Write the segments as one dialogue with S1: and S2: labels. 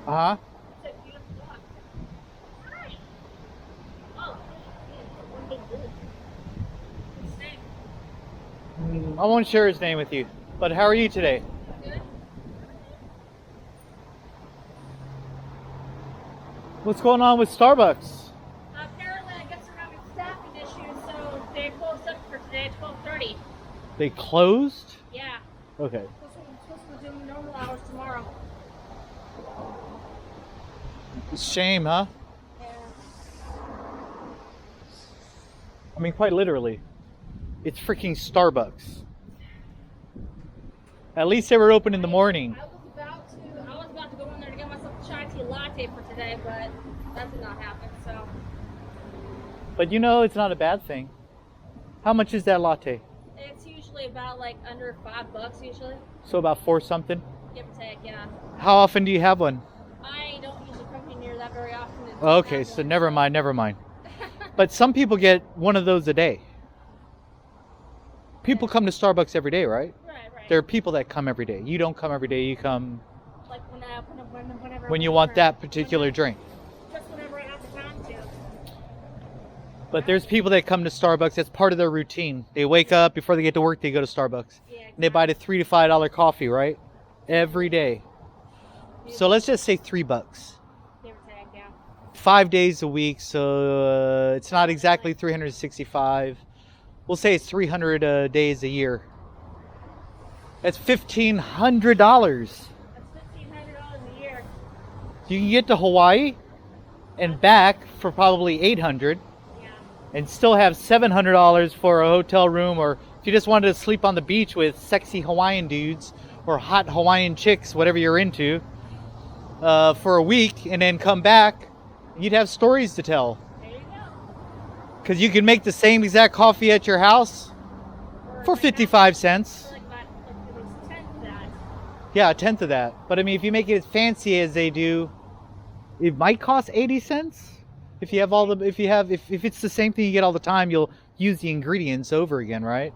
S1: Uh-huh.
S2: It's a beautiful dog. Hi. Oh, one big boo. What's his name?
S1: I won't share his name with you. But how are you today?
S2: Good.
S1: What's going on with Starbucks?
S2: Apparently, I guess they're having staffing issues, so they closed up for today at 12:30.
S1: They closed?
S2: Yeah.
S1: Okay.
S2: Supposed to resume normal hours tomorrow.
S1: Shame, huh?
S2: Yeah.
S1: I mean, quite literally. It's freaking Starbucks. At least they were open in the morning.
S2: I was about to go in there to get myself a chai tea latte for today, but that did not happen. So
S1: But you know, it's not a bad thing. How much is that latte?
S2: it's usually about like under $5 usually,
S1: So about 4 something?
S2: give or take. Yeah.
S1: How often do you have one?
S2: I don't usually come near that very often. It's
S1: Okay,
S2: not
S1: so
S2: one.
S1: never mind. But some people get one of those a day. People come to Starbucks every day, right?
S2: Right.
S1: There are people that come every day. You don't come every day. You come
S2: Like whenever
S1: when you want that particular drink.
S2: Just whenever I have the time to.
S1: But there's people that come to Starbucks. That's part of their routine. They wake up before they get to work. They go to Starbucks.
S2: Yeah.
S1: And they buy the $3 to $5 coffee, right? Every day. So let's just say $3.
S2: Give or take, yeah.
S1: 5 days a week. So it's not exactly 365. We'll say it's 300 days a year. That's $1,500.
S2: That's $1,500 a year.
S1: You can get to Hawaii and back for probably $800
S2: Yeah.
S1: and still have $700 for a hotel room, or if you just wanted to sleep on the beach with sexy Hawaiian dudes or hot Hawaiian chicks, whatever you're into, for a week and then come back, you'd have stories to tell.
S2: There you go.
S1: Because you can make the same exact coffee at your house for 55 cents.
S2: Like it was 10 to that.
S1: Yeah, a tenth of that. But I mean, if you make it as fancy as they do, it might cost 80 cents. If you have if it's the same thing you get all the time, you'll use the ingredients over again, right?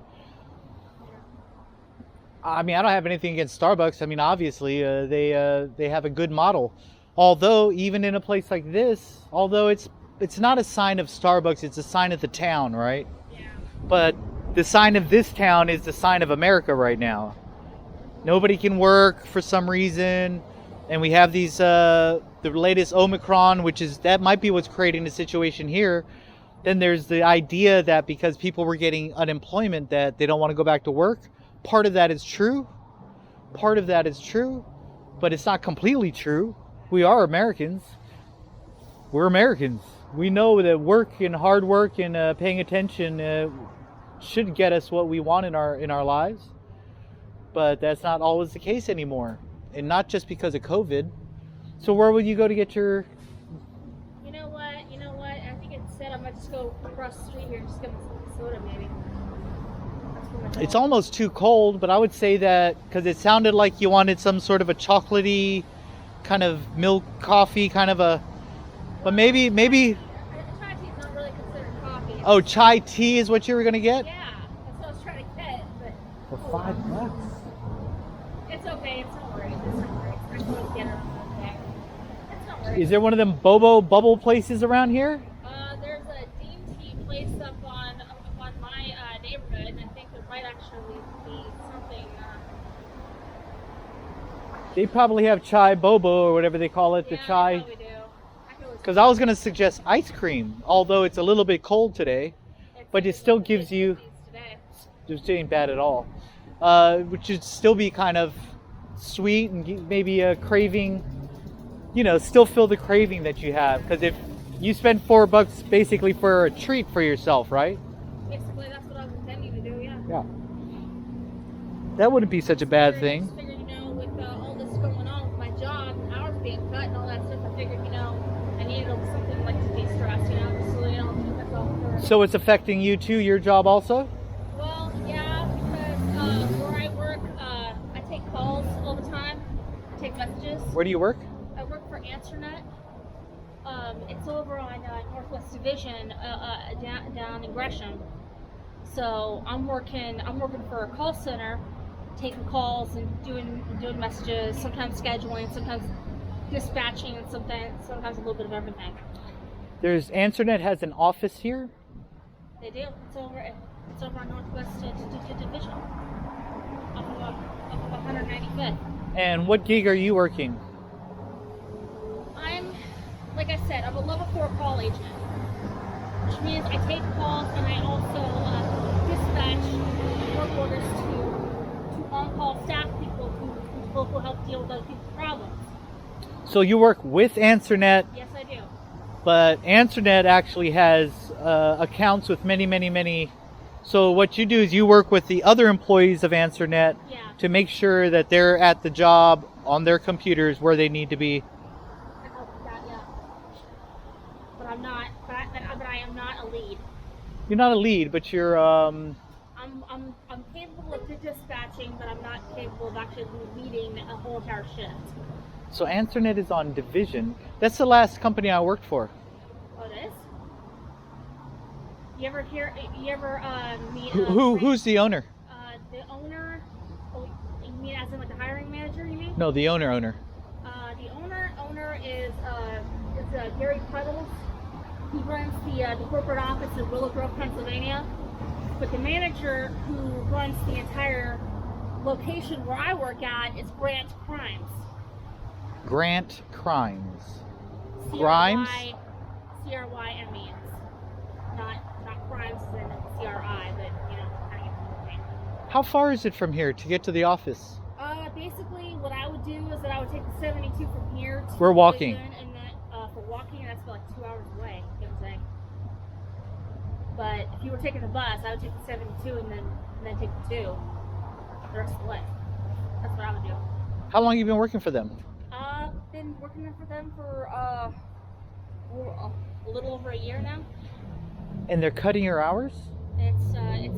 S1: I mean, I don't have anything against Starbucks. I mean, obviously, they have a good model. Although, even in a place like this, although it's not a sign of Starbucks, it's a sign of the town, right?
S2: Yeah.
S1: But the sign of this town is the sign of America right now. Nobody can work for some reason, and we have these the latest Omicron, that might be what's creating the situation here. Then there's the idea that because people were getting unemployment that they don't want to go back to work. Part of that is true, but it's not completely true. We are Americans. We're Americans. We know that work and hard work and paying attention should get us what we want in our lives. But that's not always the case anymore, and not just because of COVID. So where would you go to get your?
S2: You know what? I think instead I might just go across the street here and just get myself a soda, maybe.
S1: It's almost too cold, but I would say that because it sounded like you wanted some sort of a chocolatey kind of milk coffee, kind of a. But maybe.
S2: Chai tea is not really considered coffee.
S1: Oh, chai tea is what you were gonna get?
S2: Yeah, that's what I was trying to get, but.
S1: For $5.
S2: It's okay. It's not worries. I can just get it on the back. It's not worries.
S1: Is there one of them bobo bubble places around here?
S2: There's a Dean Tea place up on my neighborhood, and I think there might actually be something.
S1: They probably have chai bobo or whatever they call it,
S2: Yeah,
S1: the chai.
S2: they probably do. I can always.
S1: Because I was gonna suggest ice cream, although it's a little bit cold today, but it still gives you.
S2: Today.
S1: It ain't bad at all. Which should still be kind of sweet and maybe a craving, still fill the craving that you have. Because if you spend $4 basically for a treat for yourself, right?
S2: Basically, that's what I was intending to do. Yeah.
S1: Yeah. That wouldn't be such a bad thing.
S2: I figured, with all this going on with my job, and hours being cut and all that stuff, I figured, I needed something like to de-stress, just so that's all for.
S1: So it's affecting you too, your job also?
S2: Well, yeah, because where I work, I take calls all the time. I take messages.
S1: Where do you work?
S2: I work for AnswerNet. It's over on Northwest Division, down in Gresham. So I'm working for a call center, taking calls and doing messages. Sometimes scheduling, sometimes dispatching and sometimes a little bit of everything.
S1: AnswerNet has an office here.
S2: They do. It's over on Northwest Division, off of 195th.
S1: And what gig are you working?
S2: Like I said, I'm a level 4 call agent, which means I take calls and I also dispatch work orders to on-call staff people who help deal with other people's problems.
S1: So you work with AnswerNet,
S2: Yes, I do.
S1: but AnswerNet actually has accounts with many. So what you do is you work with the other employees of AnswerNet to make sure that they're at the job on their computers where they need to be.
S2: But I am not a lead.
S1: You're not a lead, but you're.
S2: I'm capable of dispatching, but I'm not capable of actually leading a whole entire shift.
S1: So AnswerNet is on Division. That's the last company I worked for.
S2: Oh, it is? You ever meet?
S1: Who's the owner?
S2: The owner. Oh, you mean as in like the hiring manager? You mean?
S1: No, the owner.
S2: The owner is Gary Puddles. He runs the corporate office in Willow Grove, Pennsylvania. But the manager who runs the entire location where I work at is Grant Crimes.
S1: Grant Crimes.
S2: Grimes? C-R-Y-M-E-S. Not crimes as in C-R-I, but you know, kind of get the point.
S1: How far is it from here to get to the office?
S2: Basically, what I would do is that I would take the 72 from here to
S1: We're walking.
S2: Division, and then for walking, that's about like 2 hours away, give or take. But if you were taking the bus, I would take the 72 and then take the 2 the rest of the way. That's what I would do.
S1: How long have you been working for them?
S2: Been working for them for a little over a year now.
S1: And they're cutting your hours?
S2: It's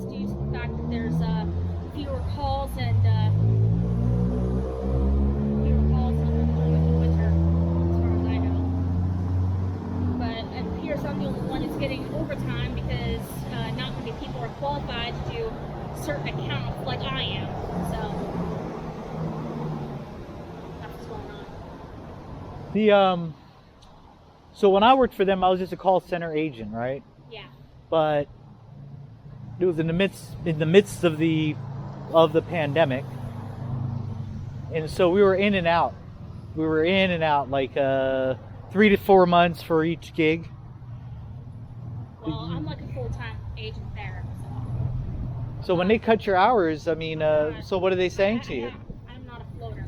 S2: due to the fact that there's fewer calls and during the winter, as far as I know. But it appears I'm the only one who's getting overtime because not many people are qualified to do certain accounts like I am. So that's what's going on.
S1: So when I worked for them, I was just a call center agent, right?
S2: Yeah.
S1: But it was in the midst of the pandemic, and so we were in and out. We were in and out like 3 to 4 months for each gig.
S2: Well, I'm like a full-time agent there.
S1: So when they cut your hours, I mean, so what are they saying to you?
S2: I'm not a floater.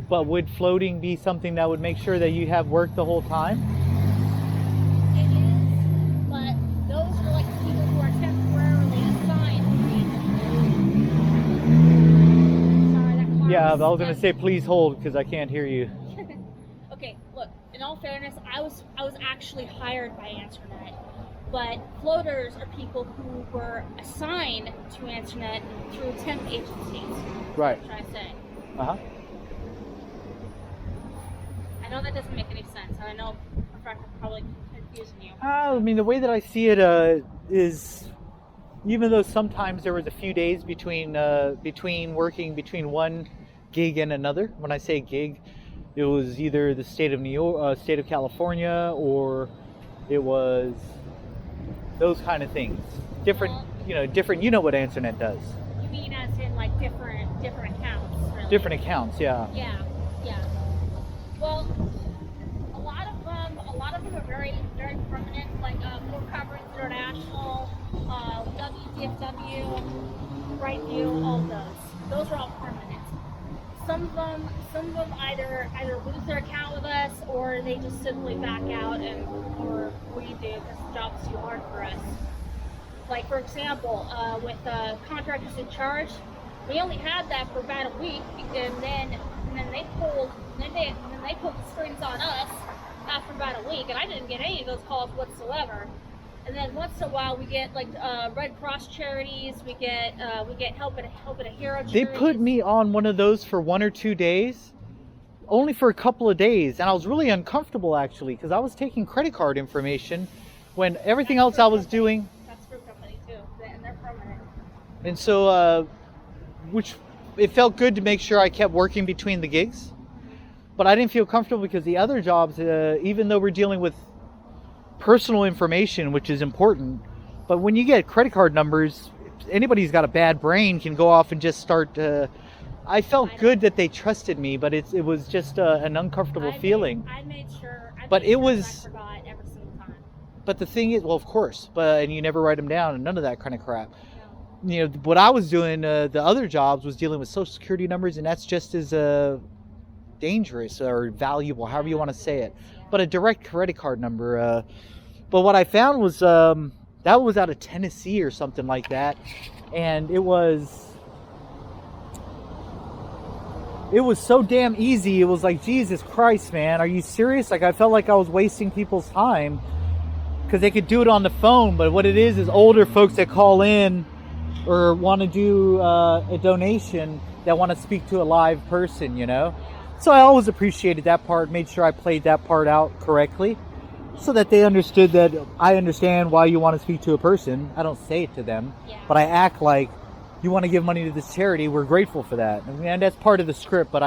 S1: But would floating be something that would make sure that you have work the whole time?
S2: It is, but those are like people who are temporarily assigned to me. Sorry, that car
S1: Yeah, I was going to say please hold because I can't hear you.
S2: Okay, look, in all fairness, I was actually hired by AnswerNet, but floaters are people who were assigned to AnswerNet through temp agencies.
S1: Right.
S2: What I'm trying to say.
S1: Uh-huh.
S2: I know that doesn't make any sense, and I know for a fact I'm probably confusing you.
S1: I mean, the way that I see it is, even though sometimes there was a few days between working between one gig and another. When I say gig, it was either the state of New York, state of California, or it was those kind of things. Different. You know what AnswerNet does.
S2: You mean as in like different accounts, really?
S1: Different accounts, yeah.
S2: Yeah. Well, a lot of them are very, very permanent, like More Coverage International, WDFW, Brightview, all those. Those are all permanent. Some of them either lose their account with us or they just simply back out or we do because the job's too hard for us. Like for example, with Contractors in Charge, we only had that for about a week, and then they pulled the strings on us after about a week, and I didn't get any of those calls whatsoever. And then once in a while we get like Red Cross charities, we get Help at a Hero charities.
S1: They put me on one of those for 1 or 2 days, only for a couple of days, and I was really uncomfortable actually because I was taking credit card information when everything else I was doing.
S2: That's Fruit Company too, and they're permanent.
S1: And so, which it felt good to make sure I kept working between the gigs. But I didn't feel comfortable because the other jobs, even though we're dealing with personal information, which is important, but when you get credit card numbers, anybody who's got a bad brain can go off and just start. I felt good that they trusted me, but it was just an uncomfortable feeling.
S2: I made sure.
S1: But it was.
S2: I forgot every single time.
S1: But the thing is, well, of course, and you never write them down and none of that kind of crap. No. You know, what I was doing, the other jobs was dealing with social security numbers, and that's just as dangerous or valuable, however you want to say it. Yeah. But a direct credit card number. But what I found was that was out of Tennessee or something like that, and it was so damn easy. It was like, Jesus Christ, man, are you serious? Like, I felt like I was wasting people's time because they could do it on the phone. But what it is older folks that call in or want to do a donation that want to speak to a live person, you know? So I always appreciated that part, made sure I played that part out correctly so that they understood that I understand why you want to speak to a person. I don't say it to them, but I act like, you want to give money to this charity, we're grateful for that. And that's part of the script, but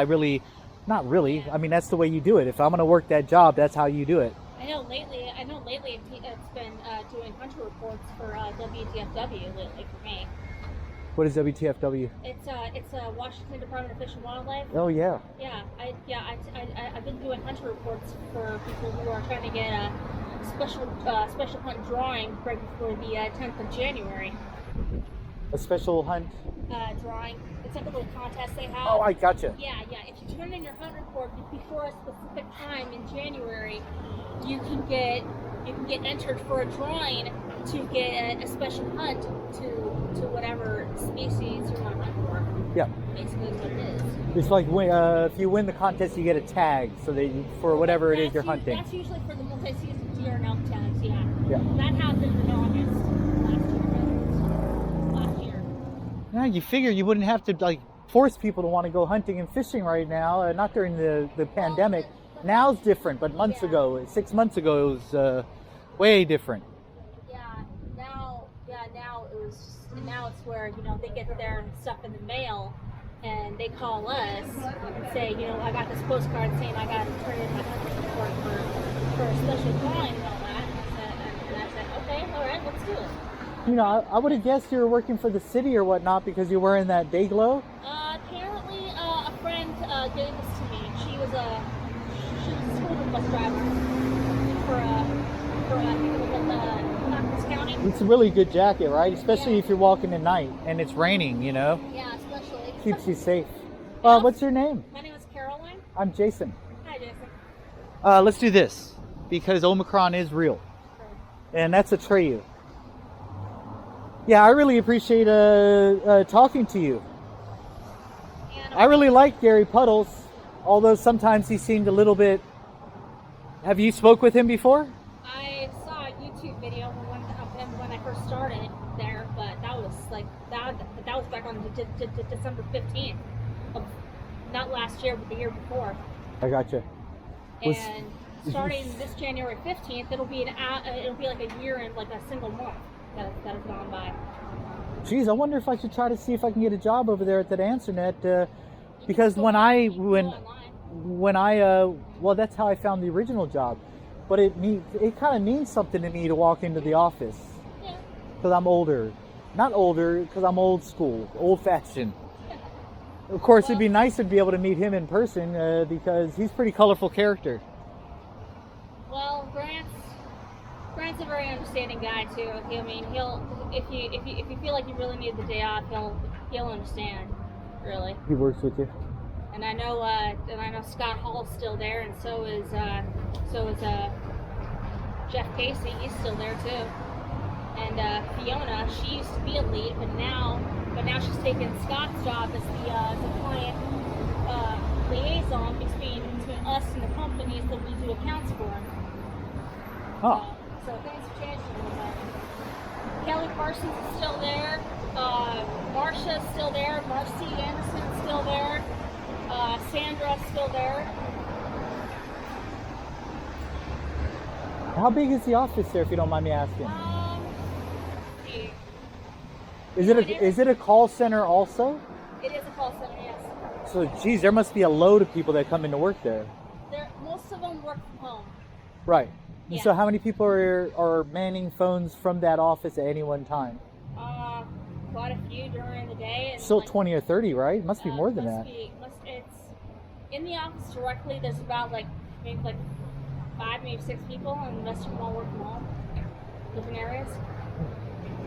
S1: not really. I mean, that's the way you do it. If I'm going to work that job, that's how you do it.
S2: I know lately it's been doing hunter reports for WTFW lately for me.
S1: What is WTFW?
S2: It's Washington Department of Fish and Wildlife.
S1: Oh yeah.
S2: I've been doing hunter reports for people who are trying to get a special hunt drawing right before the 10th of January.
S1: A special hunt?
S2: Drawing. It's like a little contest they have.
S1: Oh, I gotcha.
S2: Yeah. If you turn in your hunt report before a specific time in January, you can get entered for a drawing to get a special hunt to whatever species you want to hunt for.
S1: Yeah.
S2: Basically, is what it is.
S1: It's like if you win the contest, you get a tag, so that for whatever it is you're hunting.
S2: That's usually for the multi-season deer and elk tags. Yeah.
S1: Yeah.
S2: That happened in August last year.
S1: Yeah, you figure you wouldn't have to force people to want to go hunting and fishing right now. Not during the pandemic. Now it's different, but months ago, 6 months ago, it was way different.
S2: Now it's where, they get their stuff in the mail and they call us and say, I got this postcard saying I got to turn in my hunting report for a special drawing and all that. And I said, okay, all right, let's do it.
S1: I would have guessed you were working for the city or whatnot because you're wearing that day glow.
S2: Apparently, a friend gave this to me. She was a school bus driver for I think it was Knox County.
S1: It's a really good jacket, right? Especially if you're walking at night and it's raining,
S2: Yeah, especially.
S1: Keeps you safe. What's your name?
S2: My name is Caroline.
S1: I'm Jason.
S2: Hi, Jason.
S1: Let's do this because Omicron is real. And that's Atreyu. Yeah, I really appreciate talking to you. I really like Gary Puddles, although sometimes he seemed a little bit... Have you spoke with him before?
S2: I saw a YouTube video of him when I first started there, but that was that was back on December 15th of not last year, but the year before.
S1: I gotcha.
S2: And starting this January 15th, it'll be like a year and like a single month that has gone by.
S1: Geez, I wonder if I should try to see if I can get a job over there at that AnswerNet, because well, that's how I found the original job. But it kind of means something to me to walk into the office. Yeah. Because I'm older. Not older, because I'm old school, old fashioned. Of course, it'd be nice to be able to meet him in person because he's a pretty colorful character.
S2: Well, Grant's a very understanding guy too. I mean, if you feel like you really need the day off, he'll understand. Really.
S1: He works with you.
S2: And I know Scott Hall's still there, and so is Jeff Casey. He's still there too. And Fiona, she used to be a lead, but now she's taken Scott's job as the client liaison between us and the companies that we do accounts for.
S1: Huh.
S2: So things have changed a little bit. Kelly Parsons is still there. Marcia's still there. Marcy Anderson's still there. Sandra's still there.
S1: How big is the office there, if you don't mind me asking?
S2: Let's see.
S1: Is it a call center also?
S2: It is a call center, yes.
S1: So, geez, there must be a load of people that come in to work there.
S2: Most of them work from home.
S1: Right. And
S2: Yeah.
S1: so how many people are manning phones from that office at any one time?
S2: Quite a few during the day. And
S1: Still 20 or 30, right? Must be more than that.
S2: It's in the office directly. There's about maybe 5, maybe 6 people, and the rest of them all work from home, different areas.